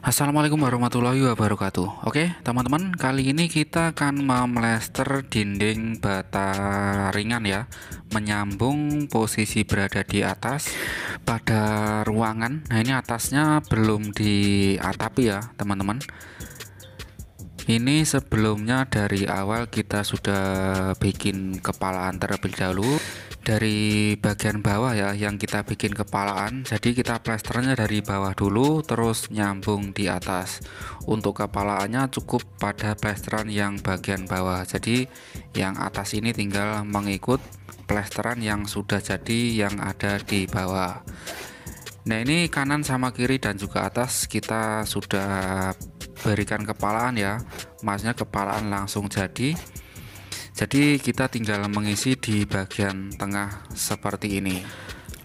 Assalamualaikum warahmatullahi wabarakatuh. Oke, teman-teman, kali ini kita akan memlester dinding bata ringan ya, menyambung posisi berada di atas pada ruangan. Nah, ini atasnya belum diatapi ya, teman-teman. Ini sebelumnya dari awal kita sudah bikin kepalaan terlebih dahulu. Dari bagian bawah ya yang kita bikin kepalaan, jadi kita plesternya dari bawah dulu terus nyambung di atas. Untuk kepalaannya cukup pada plesteran yang bagian bawah, jadi yang atas ini tinggal mengikut plesteran yang sudah jadi yang ada di bawah. Nah, ini kanan sama kiri dan juga atas kita sudah berikan kepalaan ya, maksudnya kepalaan langsung jadi kita tinggal mengisi di bagian tengah seperti ini.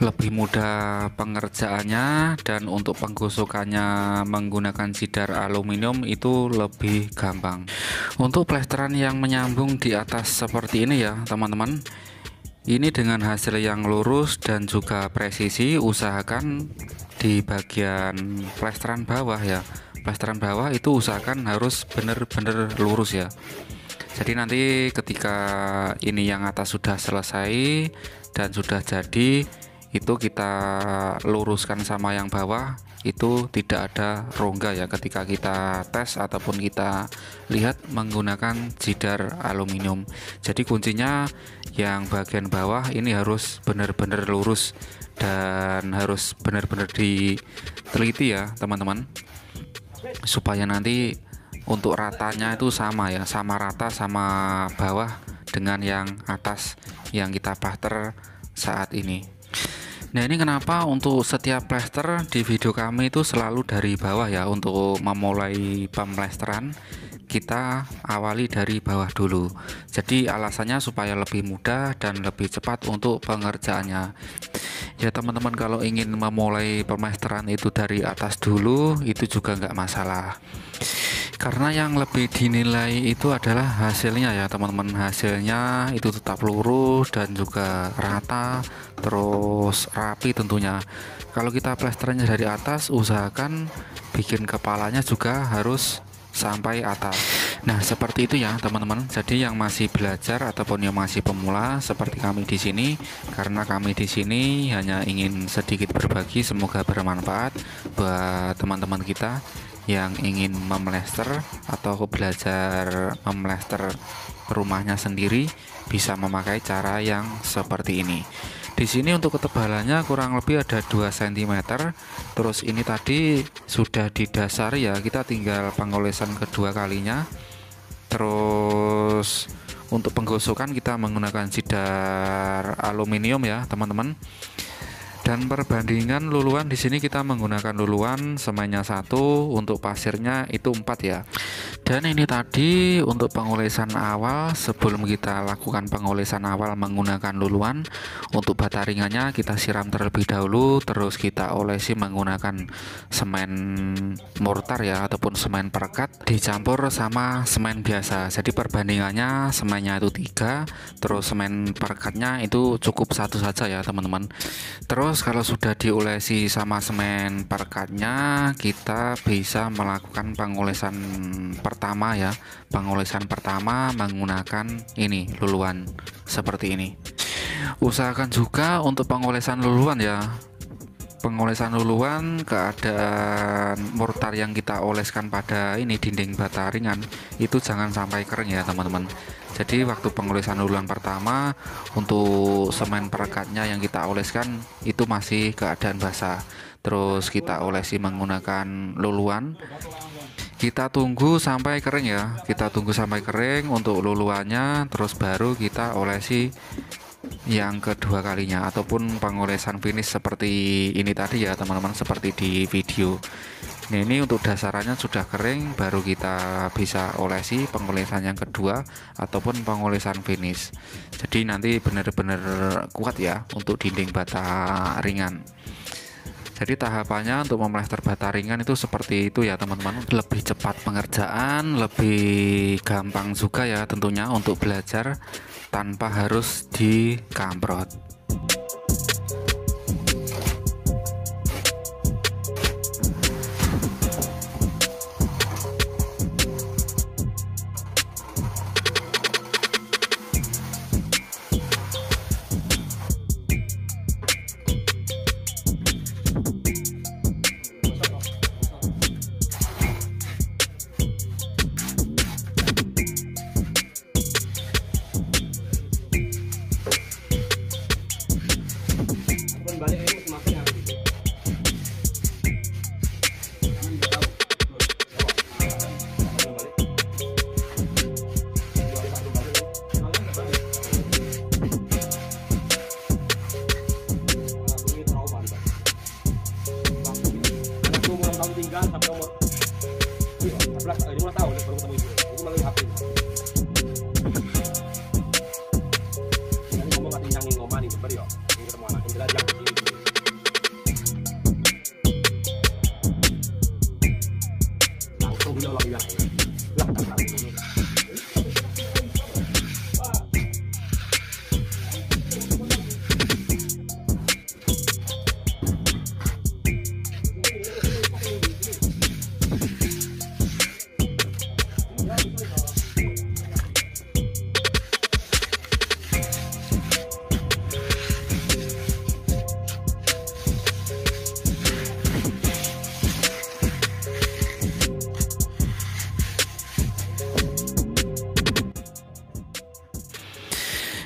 Lebih mudah pengerjaannya, dan untuk penggosokannya menggunakan jidar aluminium itu lebih gampang. Untuk plesteran yang menyambung di atas seperti ini ya teman-teman, ini dengan hasil yang lurus dan juga presisi. Usahakan di bagian plesteran bawah ya, plesteran bawah itu usahakan harus benar-benar lurus ya. Jadi nanti ketika ini yang atas sudah selesai dan sudah jadi, itu kita luruskan sama yang bawah, itu tidak ada rongga ya ketika kita tes ataupun kita lihat menggunakan jidar aluminium. Jadi kuncinya yang bagian bawah ini harus benar-benar lurus dan harus benar-benar diteliti ya teman-teman, supaya nanti untuk ratanya itu sama ya, sama rata sama bawah dengan yang atas yang kita plaster saat ini. Nah, ini kenapa untuk setiap plester di video kami itu selalu dari bawah ya. Untuk memulai pemplesteran kita awali dari bawah dulu. Jadi alasannya supaya lebih mudah dan lebih cepat untuk pengerjaannya. Ya teman-teman, kalau ingin memulai pemplesteran itu dari atas dulu itu juga nggak masalah, karena yang lebih dinilai itu adalah hasilnya ya teman-teman. Hasilnya itu tetap lurus dan juga rata, terus rapi tentunya. Kalau kita plesterannya dari atas, usahakan bikin kepalanya juga harus sampai atas. Nah, seperti itu ya teman-teman. Jadi yang masih belajar ataupun yang masih pemula seperti kami di sini, karena kami di sini hanya ingin sedikit berbagi, semoga bermanfaat buat teman-teman kita yang ingin memlester atau belajar memlester rumahnya sendiri, bisa memakai cara yang seperti ini. Di sini untuk ketebalannya kurang lebih ada 2 cm. Terus ini tadi sudah didasari ya, kita tinggal pengolesan kedua kalinya. Terus untuk penggosokan kita menggunakan jidar aluminium ya teman-teman. Dan perbandingan luluan di sini kita menggunakan luluan semennya 1, untuk pasirnya itu 4 ya. Dan ini tadi untuk pengolesan awal, sebelum kita lakukan pengolesan awal menggunakan luluan, untuk bata ringannya kita siram terlebih dahulu, terus kita olesi menggunakan semen mortar ya ataupun semen perekat dicampur sama semen biasa. Jadi perbandingannya semennya itu 3, terus semen perekatnya itu cukup 1 saja ya teman-teman. Terus kalau sudah diolesi sama semen perekatnya, kita bisa melakukan pengolesan pertama ya. Pengolesan pertama menggunakan ini luluan seperti ini. Usahakan juga untuk pengolesan luluan ya, pengolesan luluan keadaan mortar yang kita oleskan pada ini dinding bata ringan itu jangan sampai kering ya teman-teman. Jadi waktu pengolesan luluan pertama, untuk semen perekatnya yang kita oleskan itu masih keadaan basah. Terus kita olesi menggunakan luluan, kita tunggu sampai kering ya, kita tunggu sampai kering untuk luluannya, terus baru kita olesi yang kedua kalinya ataupun pengolesan finish seperti ini tadi ya teman-teman, seperti di video. Nah, ini untuk dasarannya sudah kering, baru kita bisa olesi pengolesan yang kedua ataupun pengolesan finish. Jadi nanti benar-benar kuat ya untuk dinding bata ringan. Jadi tahapannya untuk memplester bata ringan itu seperti itu ya teman-teman. Lebih cepat pengerjaan, lebih gampang juga ya tentunya untuk belajar tanpa harus dikamprot. 9 sampai umur 15 tahun baru ketemu ibu. Itu melalui HP. Jadi ngomong nggak tinggal ngomong nih bener ya. Ini ketemu anak yang belajar begini. Langsung dulu lagi ya. Lah tak tahu dulu.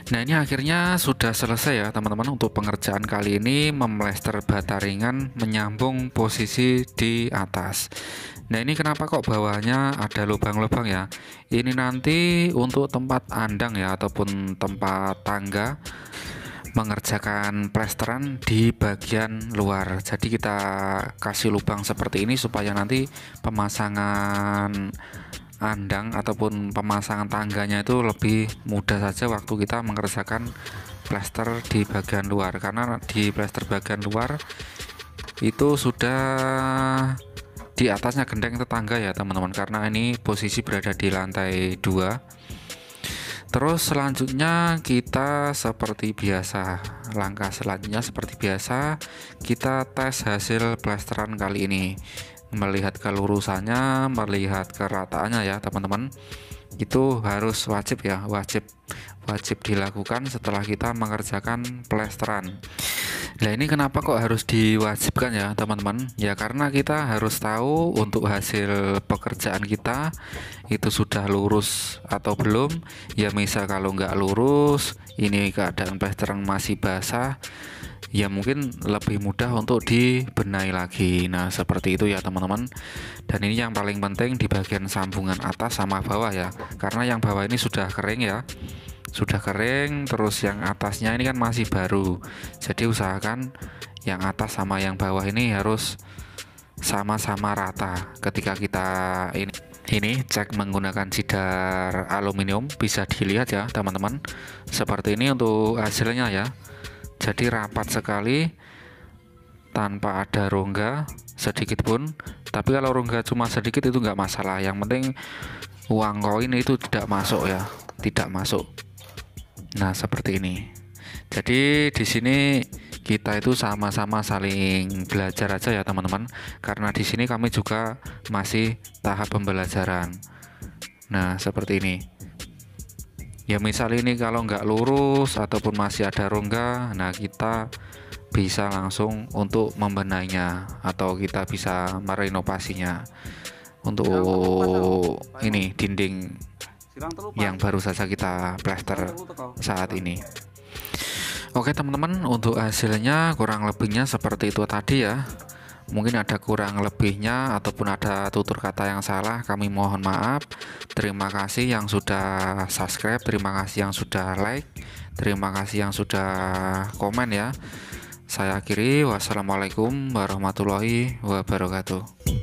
Nah, ini akhirnya sudah selesai ya teman-teman untuk pengerjaan kali ini, memplester bata ringan menyambung posisi di atas. Nah, ini kenapa kok bawahnya ada lubang-lubang ya? Ini nanti untuk tempat andang ya, ataupun tempat tangga mengerjakan plesteran di bagian luar. Jadi kita kasih lubang seperti ini supaya nanti pemasangan andang ataupun pemasangan tangganya itu lebih mudah saja waktu kita mengerjakan plester di bagian luar, karena di plester bagian luar itu sudah di atasnya genteng tetangga ya teman-teman, karena ini posisi berada di lantai 2. Terus selanjutnya kita seperti biasa, langkah selanjutnya seperti biasa kita tes hasil plesteran kali ini, melihat kelurusannya, melihat kerataannya ya teman-teman. Itu harus wajib ya, wajib dilakukan setelah kita mengerjakan plesteran. Nah, ini kenapa kok harus diwajibkan ya teman-teman? Ya karena kita harus tahu untuk hasil pekerjaan kita itu sudah lurus atau belum. Ya misal kalau nggak lurus, ini keadaan plesteran masih basah, ya mungkin lebih mudah untuk dibenahi lagi. Nah seperti itu ya teman-teman. Dan ini yang paling penting di bagian sambungan atas sama bawah ya, karena yang bawah ini sudah kering ya, sudah kering. Terus yang atasnya ini kan masih baru, jadi usahakan yang atas sama yang bawah ini harus sama-sama rata. Ketika kita ini cek menggunakan sidar aluminium, bisa dilihat ya teman-teman, seperti ini untuk hasilnya ya. Jadi rapat sekali tanpa ada rongga sedikit pun. Tapi kalau rongga cuma sedikit itu nggak masalah, yang penting uang koin itu tidak masuk ya, tidak masuk. Nah seperti ini. Jadi di sini kita itu sama-sama saling belajar aja ya teman-teman, karena di sini kami juga masih tahap pembelajaran. Nah seperti ini. Ya misal ini kalau nggak lurus ataupun masih ada rongga, nah kita bisa langsung untuk membenahinya atau kita bisa merenovasinya untuk ini dinding yang baru saja kita plester saat ini. Oke teman-teman, untuk hasilnya kurang lebihnya seperti itu tadi ya. Mungkin ada kurang lebihnya ataupun ada tutur kata yang salah, kami mohon maaf. Terima kasih yang sudah subscribe, terima kasih yang sudah like, terima kasih yang sudah komen ya. Saya akhiri, wassalamualaikum warahmatullahi wabarakatuh.